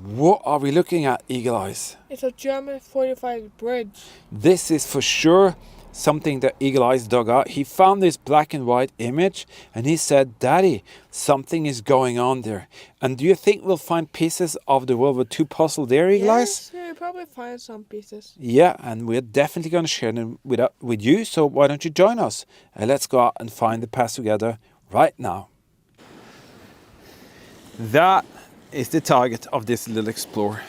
What are we looking at, Eagle Eyes? It's a German fortified bridge. This is for sure something that Eagle Eyes dug out. He found this black and white image and he said, Daddy, something is going on there. And do you think we'll find pieces of the World War II puzzle there, Eagle Eyes? Yes, we'll probably find some pieces. Yeah, and we're definitely going to share them with you. So why don't you join us? And let's go out and find the past together right now. That is the target of this little explorer.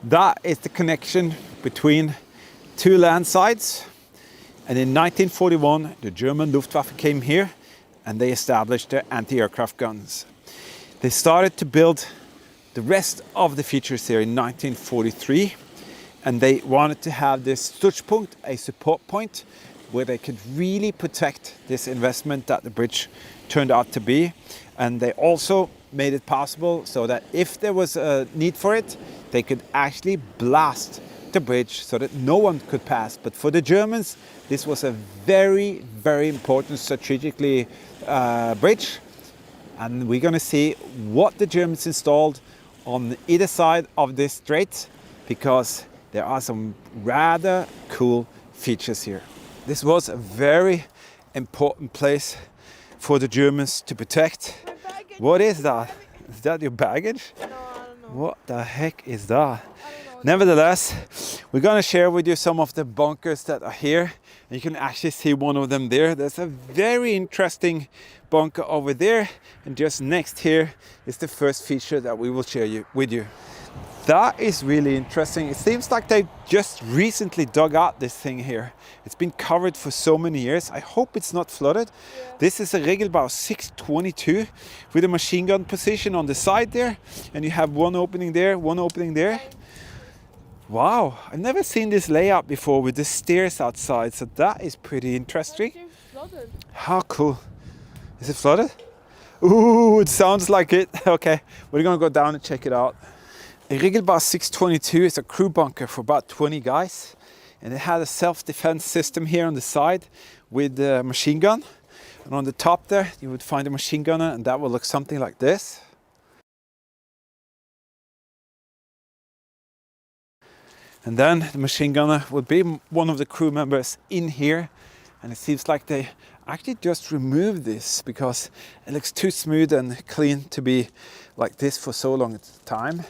That is the connection between two land sites. And in 1941, the German Luftwaffe came here and they established their anti-aircraft guns. They started to build the rest of the features here in 1943. And they wanted to have this Stützpunkt, a support point, where they could really protect this investment that the bridge turned out to be. And they also made it possible so that if there was a need for it, they could actually blast the bridge so that no one could pass. But for the Germans, this was a very, very important strategically bridge. And we're going to see what the Germans installed on either side of this strait, because there are some rather cool features here. This was a very important place for the Germans to protect. What is that? Is that your baggage? No, I don't know. What the heck is that? Nevertheless, we're going to share with you some of the bunkers that are here. You can actually see one of them there. There's a very interesting bunker over there. And just next here is the first feature that we will share with you. That is really interesting. It seems like they just recently dug out this thing here. It's been covered for so many years. I hope it's not flooded. Yeah. This is a Regelbau 622 with a machine gun position on the side there. And you have one opening there, one opening there. Wow, I've never seen this layout before with the stairs outside. So that is pretty interesting. Flooded. How cool. Is it flooded? Ooh, it sounds like it. Okay, we're gonna go down and check it out. A Regelbau 622 is a crew bunker for about 20 guys. And it had a self-defense system here on the side with a machine gun. And on the top there, you would find a machine gunner, and that will look something like this. And then the machine gunner would be one of the crew members in here. And it seems like they actually just removed this because it looks too smooth and clean to be like this for so long at a time.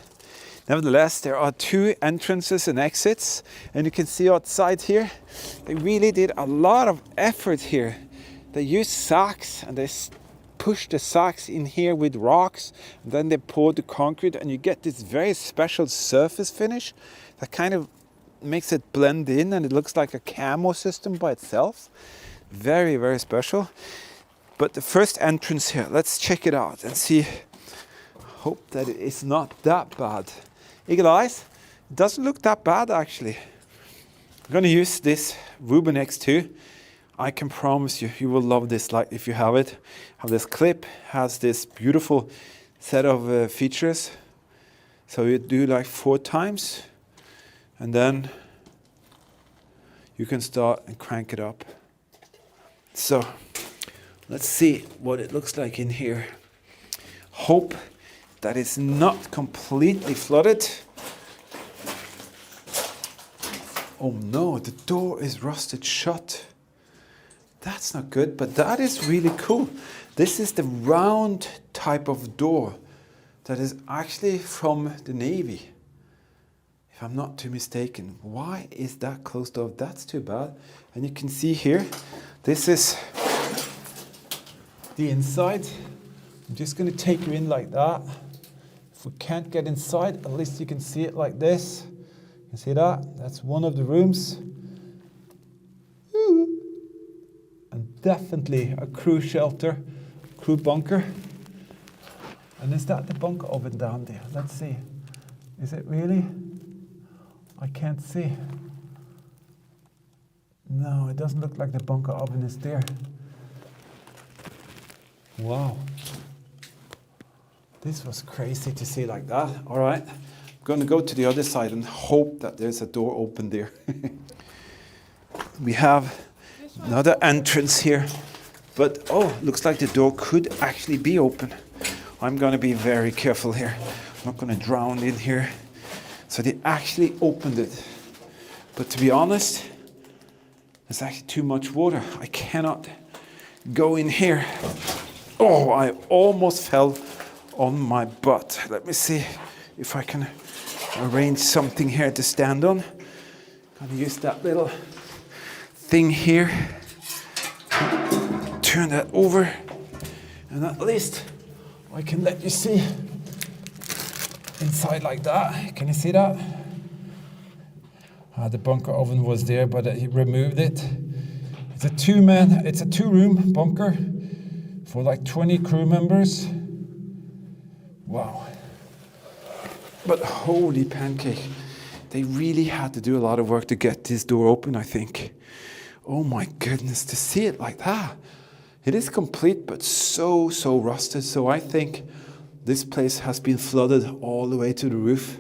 Nevertheless, there are two entrances and exits, and you can see outside here, they really did a lot of effort here. They used sacks and they pushed the sacks in here with rocks, and then they poured the concrete, and you get this very special surface finish that kind of makes it blend in, and it looks like a camo system by itself. Very, very special. But the first entrance here, let's check it out and see. Hope that it is not that bad. Eagle Eyes, it doesn't look that bad actually. I'm going to use this Ruben X2. I can promise you, you will love this light if you have it. Have this clip, has this beautiful set of features. So you do like 4 times, and then you can start and crank it up. So let's see what it looks like in here. Hope that it's not completely flooded. Oh no, the door is rusted shut. That's not good, but that is really cool. This is the round type of door that is actually from the Navy, if I'm not too mistaken. Why is that closed off? That's too bad. And you can see here, this is the inside. I'm just going to take you in like that. If we can't get inside, at least you can see it like this. You can see that? That's one of the rooms. And definitely a crew shelter, crew bunker. And is that the bunker oven down there? Let's see. Is it really? I can't see. No, it doesn't look like the bunker oven is there. Wow. This was crazy to see like that. All right, I'm going to go to the other side and hope that there's a door open there. We have another entrance here, but oh, looks like the door could actually be open. I'm going to be very careful here. not gonna drown in here. So they actually opened it. But to be honest, there's actually too much water. I cannot go in here. Oh, I almost fell on my butt. Let me see if I can arrange something here to stand on. Gonna use that little thing here. Turn that over. And at least I can let you see inside like that. Can you see that? The bunker oven was there, but he removed it. It's a two-room bunker for like 20 crew members. Wow. But holy pancake, they really had to do a lot of work to get this door open, I think. Oh my goodness, to see it like that. It is complete, but so rusted. So I think this place has been flooded all the way to the roof.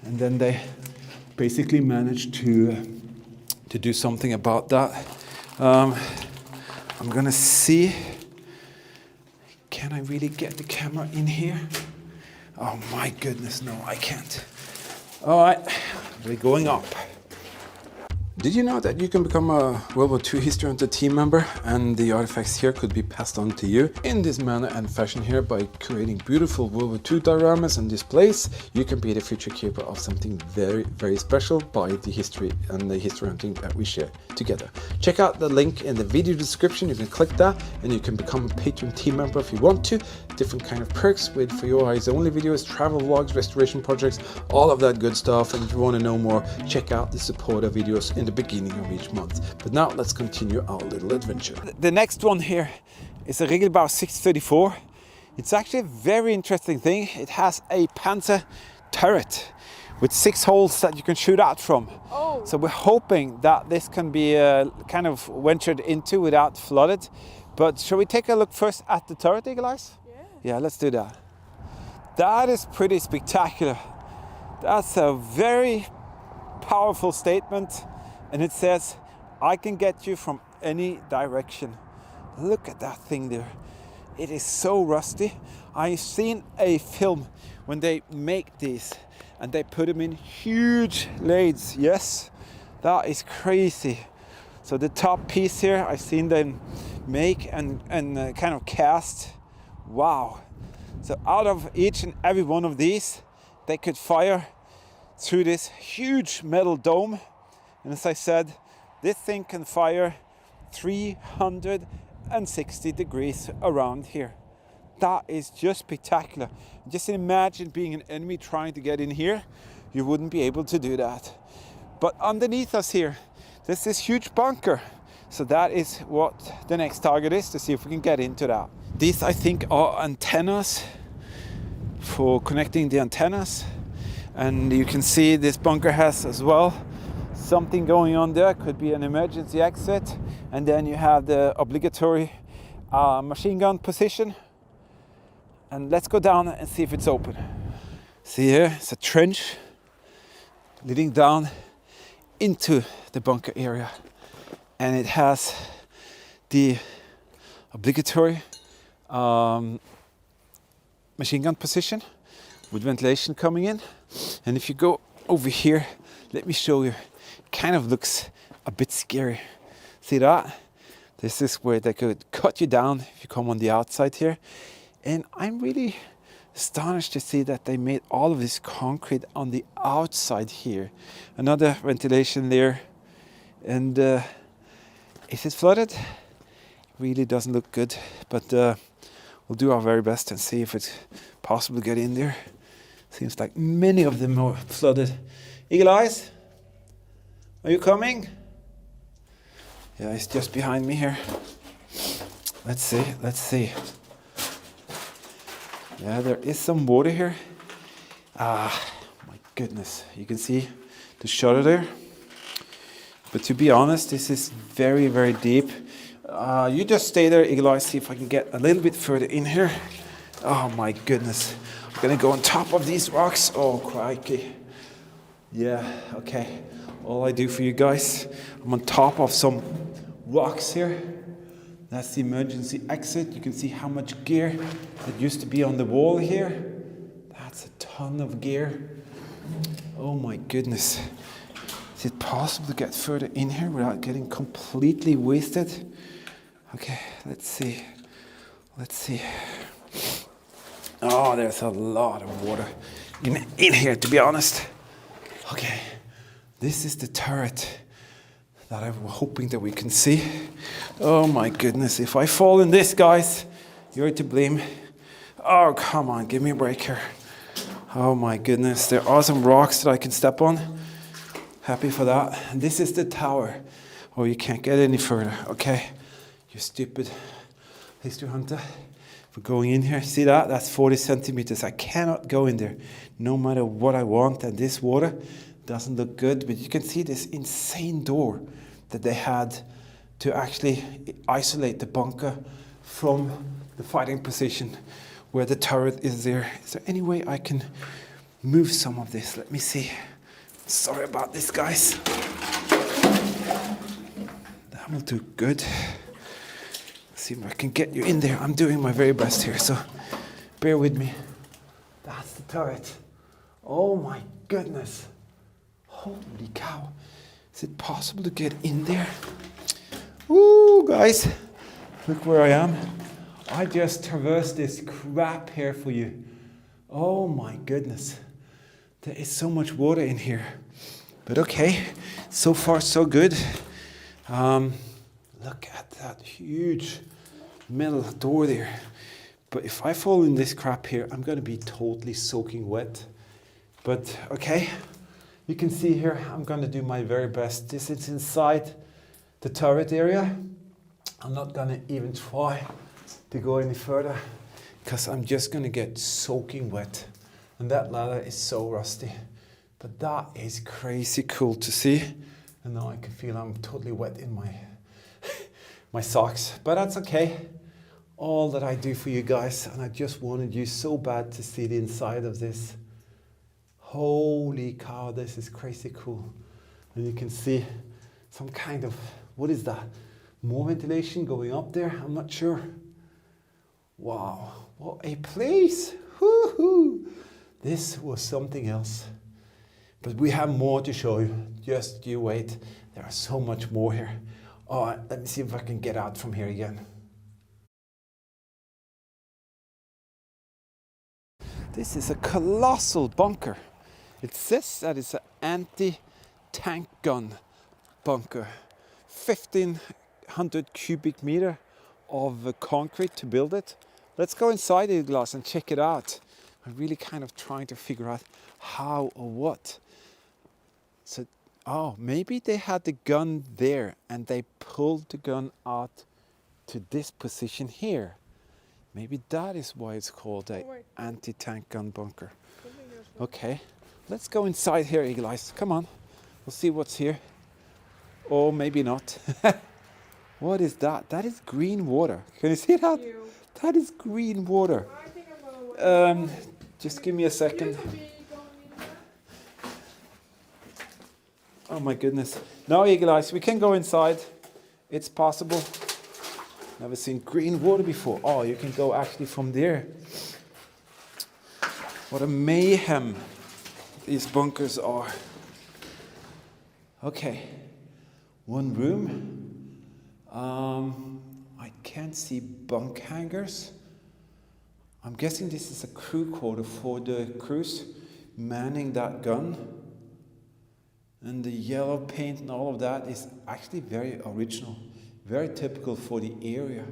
And then they basically managed to do something about that. I'm gonna see, can I really get the camera in here? Oh my goodness, no, I can't. All right, we're going up. Did you know that you can become a World War II History Hunter team member, and the artifacts here could be passed on to you in this manner and fashion here by creating beautiful World War II dioramas and displays? You can be the future keeper of something very special by the history and the history hunting that we share together. Check out the link in the video description. You can click that and you can become a Patreon team member if you want to. Different kind of perks with for your eyes only videos, travel vlogs, restoration projects, all of that good stuff. And if you want to know more, check out the supporter videos in the beginning of each month. But now let's continue our little adventure. The next one here is a Regelbau 634. It's actually a very interesting thing. It has a Panzer turret with 6 holes that you can shoot out from. Oh. So we're hoping that this can be kind of ventured into without flooded. But shall we take a look first at the turret, Eagle Eyes? Yeah, let's do that. That is pretty spectacular. That's a very powerful statement. And it says, I can get you from any direction. Look at that thing there. It is so rusty. I've seen a film when they make these and they put them in huge lathes. Yes, that is crazy. So the top piece here, I've seen them make and kind of cast. Wow. So out of each and every one of these, they could fire through this huge metal dome. And as I said, this thing can fire 360 degrees around here. That is just spectacular. Just imagine being an enemy trying to get in here. You wouldn't be able to do that. But underneath us here, there's this huge bunker. So that is what the next target is, to see if we can get into that. These, I think, are antennas for connecting the antennas. And you can see this bunker has as well something going on there. Could be an emergency exit. And then you have the obligatory machine gun position. And let's go down and see if it's open. See here, it's a trench leading down into the bunker area. And it has the obligatory machine gun position with ventilation coming in. And if you go over here, let me show you, it kind of looks a bit scary. See that? This is where they could cut you down if you come on the outside here. And I'm really astonished to see that they made all of this concrete on the outside here. Another ventilation there. And is it flooded? Really doesn't look good, but we'll do our very best and see if it's possible to get in there. Seems like many of them are flooded. Eagle Eyes, are you coming? Yeah, it's just behind me here. Let's see. Yeah, there is some water here. Ah, my goodness. You can see the shutter there. But to be honest, this is very, very deep. You just stay there, Eagle Eye, see if I can get a little bit further in here. Oh my goodness. I'm gonna go on top of these rocks. Oh, crikey. Yeah, okay. All I do for you guys, I'm on top of some rocks here. That's the emergency exit. You can see how much gear that used to be on the wall here. That's a ton of gear. Oh my goodness. Is it possible to get further in here without getting completely wasted? Okay, let's see. Let's see. Oh, there's a lot of water in here, to be honest. Okay, this is the turret that I'm hoping that we can see. Oh my goodness, if I fall in this, guys, you're to blame. Oh, come on, give me a break here. Oh my goodness, there are some rocks that I can step on. Happy for that. And this is the tower. Oh, you can't get any further, okay? You stupid history hunter. For going in here, see that? That's 40 centimeters. I cannot go in there, no matter what I want. And this water doesn't look good, but you can see this insane door that they had to actually isolate the bunker from the fighting position where the turret is there. Is there any way I can move some of this? Let me see. Sorry about this, guys. That will do good. See if I can get you in there. I'm doing my very best here, so bear with me. That's the turret. Oh my goodness. Holy cow. Is it possible to get in there? Woo, guys. Look where I am. I just traversed this crap here for you. Oh my goodness. There is so much water in here. But okay, so far so good. Look at that huge metal door there. But if I fall in this crap here, I'm going to be totally soaking wet. But okay, you can see here, I'm going to do my very best. This is inside the turret area. I'm not going to even try to go any further because I'm just going to get soaking wet. And that ladder is so rusty. But that is crazy cool to see. And now I can feel I'm totally wet in my socks. But that's okay. All that I do for you guys. And I just wanted you so bad to see the inside of this. Holy cow, this is crazy cool. And you can see some kind of, what is that? More ventilation going up there? I'm not sure. Wow, what a place. Woo-hoo. This was something else. But we have more to show you. Just you wait. There is so much more here. All right, let me see if I can get out from here again. This is a colossal bunker. It says that it's an anti-tank gun bunker. 1,500 cubic meter of concrete to build it. Let's go inside the glass and check it out. I'm really kind of trying to figure out how or what. So, oh, maybe they had the gun there and they pulled the gun out to this position here. Maybe that is why it's called an anti-tank gun bunker. Okay, let's go inside here, Eagle Eyes. Come on, we'll see what's here. Or maybe not. What is that? That is green water. Can you see that? That is green water. Just give me a second. Oh my goodness. No, Eagle Eyes, we can go inside. It's possible. Never seen green water before. Oh, you can go actually from there. What a mayhem these bunkers are. Okay, one room. I can't see bunk hangers. I'm guessing this is a crew quarter for the crews manning that gun. And the yellow paint and all of that is actually very original, very typical for the area.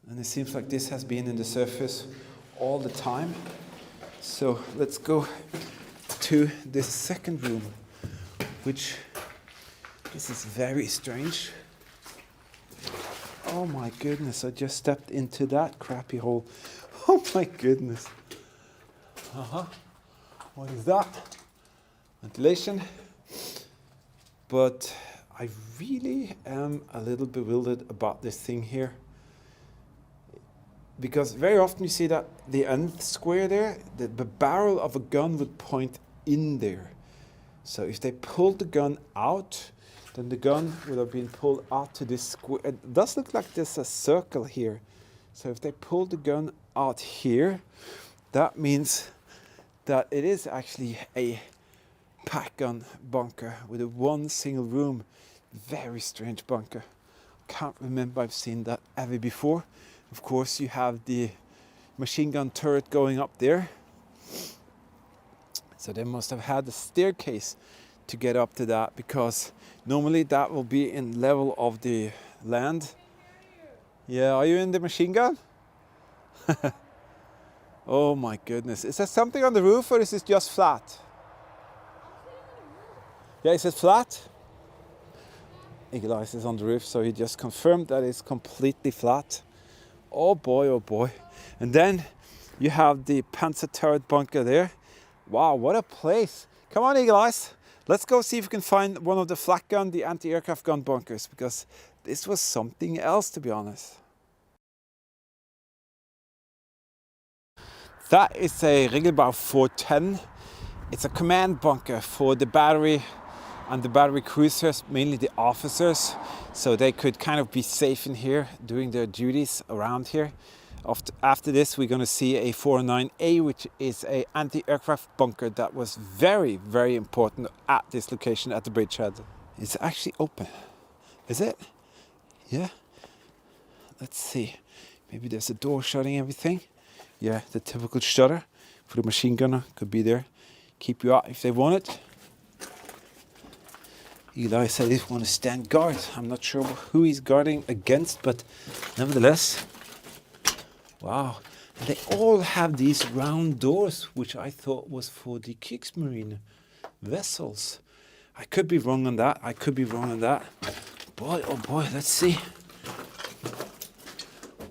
And it seems like this has been in the surface all the time. So let's go to the second room, which this is very strange. Oh my goodness, I just stepped into that crappy hole. Oh my goodness. What is that? Ventilation. But I really am a little bewildered about this thing here. Because very often you see that the nth square there, the barrel of a gun would point in there. So if they pulled the gun out, then the gun would have been pulled out to this square. It does look like there's a circle here. So if they pulled the gun out here, that means that it is actually a pack gun bunker with a one single room. Very strange bunker. Can't remember I've seen that ever before. Of course, you have the machine gun turret going up there. So they must have had a staircase to get up to that, because normally that will be in level of the land. Yeah, are you in the machine gun? Oh my goodness. Is there something on the roof, or is it just flat? Yeah, is it flat? Eagle Eyes is on the roof, so he just confirmed that it's completely flat. Oh boy, oh boy. And then you have the Panzer turret bunker there. Wow, what a place. Come on, Eagle Eyes. Let's go see if we can find one of the flak gun, the anti-aircraft gun bunkers, because this was something else, to be honest. That is a Regelbau 410. It's a command bunker for the battery and the battery cruisers, mainly the officers, so they could kind of be safe in here doing their duties around here. After this, we're going to see a 409A, which is an anti-aircraft bunker that was very, very important at this location at the bridgehead. It's actually open. Is it? Yeah. Let's see. Maybe there's a door shutting everything. Yeah, the typical shutter for the machine gunner could be there. Keep you out if they want it. Eli said he want to stand guard. I'm not sure who he's guarding against, but nevertheless. Wow. And they all have these round doors, which I thought was for the Kriegsmarine vessels. I could be wrong on that. I could be wrong on that. Boy, oh boy, let's see.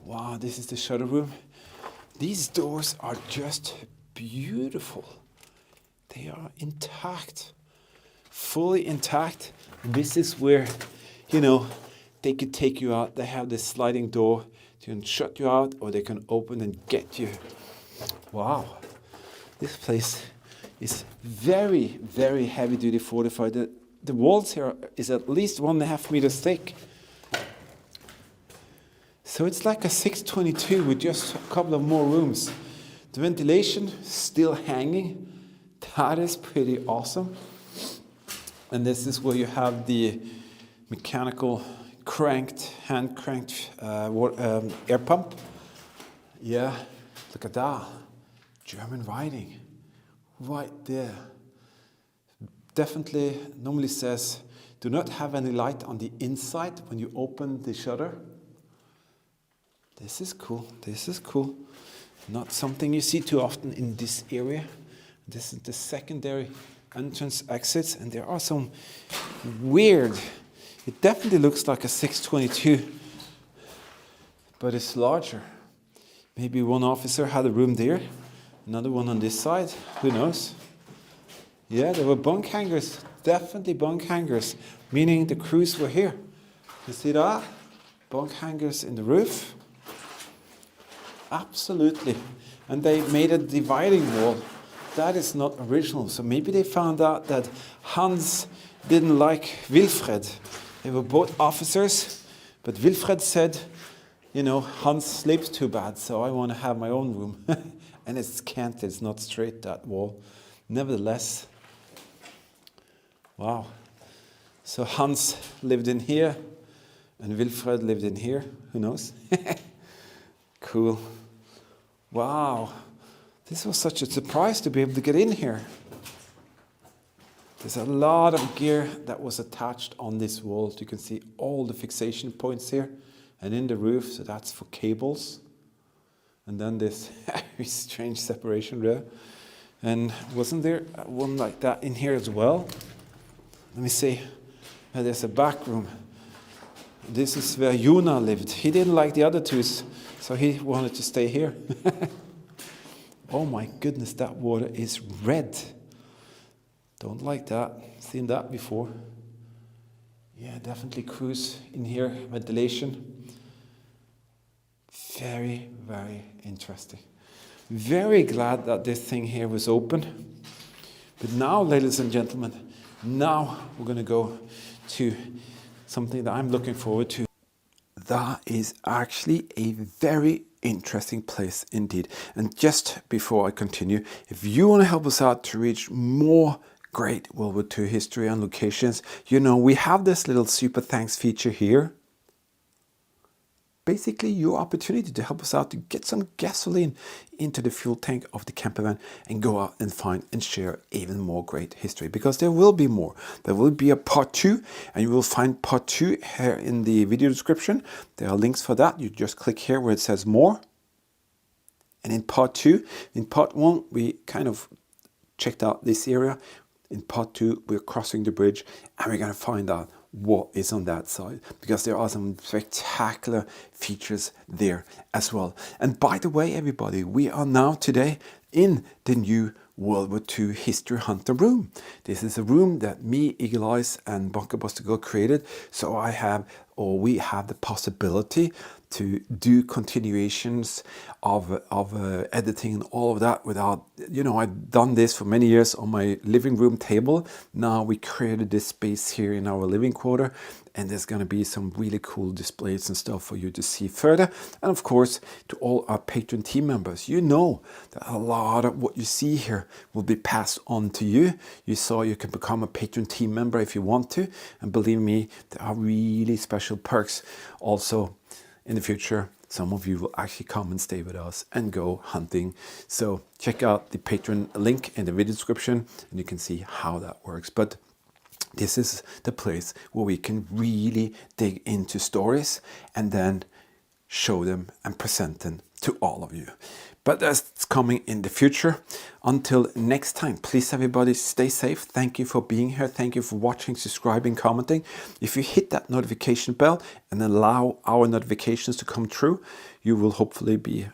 Wow, this is the shutter room. These doors are just beautiful. They are intact, fully intact. This is where, you know, they could take you out. They have this sliding door. They can shut you out, or they can open and get you. Wow, this place is very, very heavy-duty fortified. The walls here is at least 1.5 meters thick. So it's like a 622 with just a couple of more rooms. The ventilation still hanging. That is pretty awesome. And this is where you have the mechanical hand cranked air pump. Yeah, look at that. German writing right there. Definitely normally says, do not have any light on the inside when you open the shutter. This is cool. This is cool. Not something you see too often in this area. This is the secondary entrance exits, and there are some weird. It definitely looks like a 622, but it's larger. Maybe one officer had a room there, another one on this side. Who knows? Yeah, there were bunk hangers. Definitely bunk hangers, meaning the crews were here. You see that? Bunk hangers in the roof. Absolutely. And they made a dividing wall. That is not original. So maybe they found out that Hans didn't like Wilfred. They were both officers, but Wilfred said, you know, Hans sleeps too bad, so I want to have my own room. And it's canted, it's not straight, that wall. Nevertheless, wow. So Hans lived in here, and Wilfred lived in here. Who knows? Cool. Wow. This was such a surprise to be able to get in here. There's a lot of gear that was attached on this wall. You can see all the fixation points here and in the roof. So that's for cables. And then this very strange separation there. And wasn't there one like that in here as well? Let me see. There's a back room. This is where Juna lived. He didn't like the other two, so he wanted to stay here. Oh my goodness, that water is red. Don't like that. Seen that before. Yeah, definitely cruise in here. Ventilation. Very, very interesting. Very glad that this thing here was open. But now, ladies and gentlemen, now we're going to go to something that I'm looking forward to. That is actually a very interesting place indeed. And just before I continue, if you want to help us out to reach more great World War II history and locations, you know, we have this little super thanks feature here. Basically your opportunity to help us out to get some gasoline into the fuel tank of the camper van and go out and find and share even more great history, because there will be more. There will be a part 2, and you will find part 2 here in the video description. There are links for that. You just click here where it says more. And in part 2, in part 1, we kind of checked out this area. In part 2, we're crossing the bridge and we're going to find out what is on that side, because there are some spectacular features there as well. And by the way, everybody, we are now today in the new World War II History Hunter room. This is a room that me, Eagle Eyes, and Bunker Buster Girl created. So we have the possibility to do continuations of editing and all of that without, you know, I've done this for many years on my living room table. Now we created this space here in our living quarter, and there's going to be some really cool displays and stuff for you to see further. And of course, to all our patron team members, you know that a lot of what you see here will be passed on to you. You saw you can become a patron team member if you want to, and believe me, there are really special perks. Also, in the future, some of you will actually come and stay with us and go hunting. So check out the Patreon link in the video description and you can see how that works. But this is the place where we can really dig into stories and then show them and present them to all of you. But that's coming in the future. Until next time, please everybody stay safe. Thank you for being here. Thank you for watching, subscribing, commenting. If you hit that notification bell and allow our notifications to come through, you will hopefully be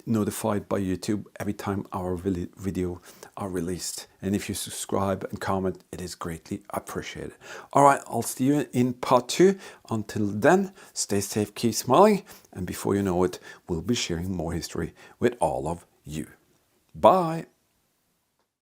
notified by YouTube every time our video are released. And if you subscribe and comment, it is greatly appreciated. All right, I'll see you in part 2. Until then, stay safe, keep smiling, and before you know it, we'll be sharing more history with all of you. Bye.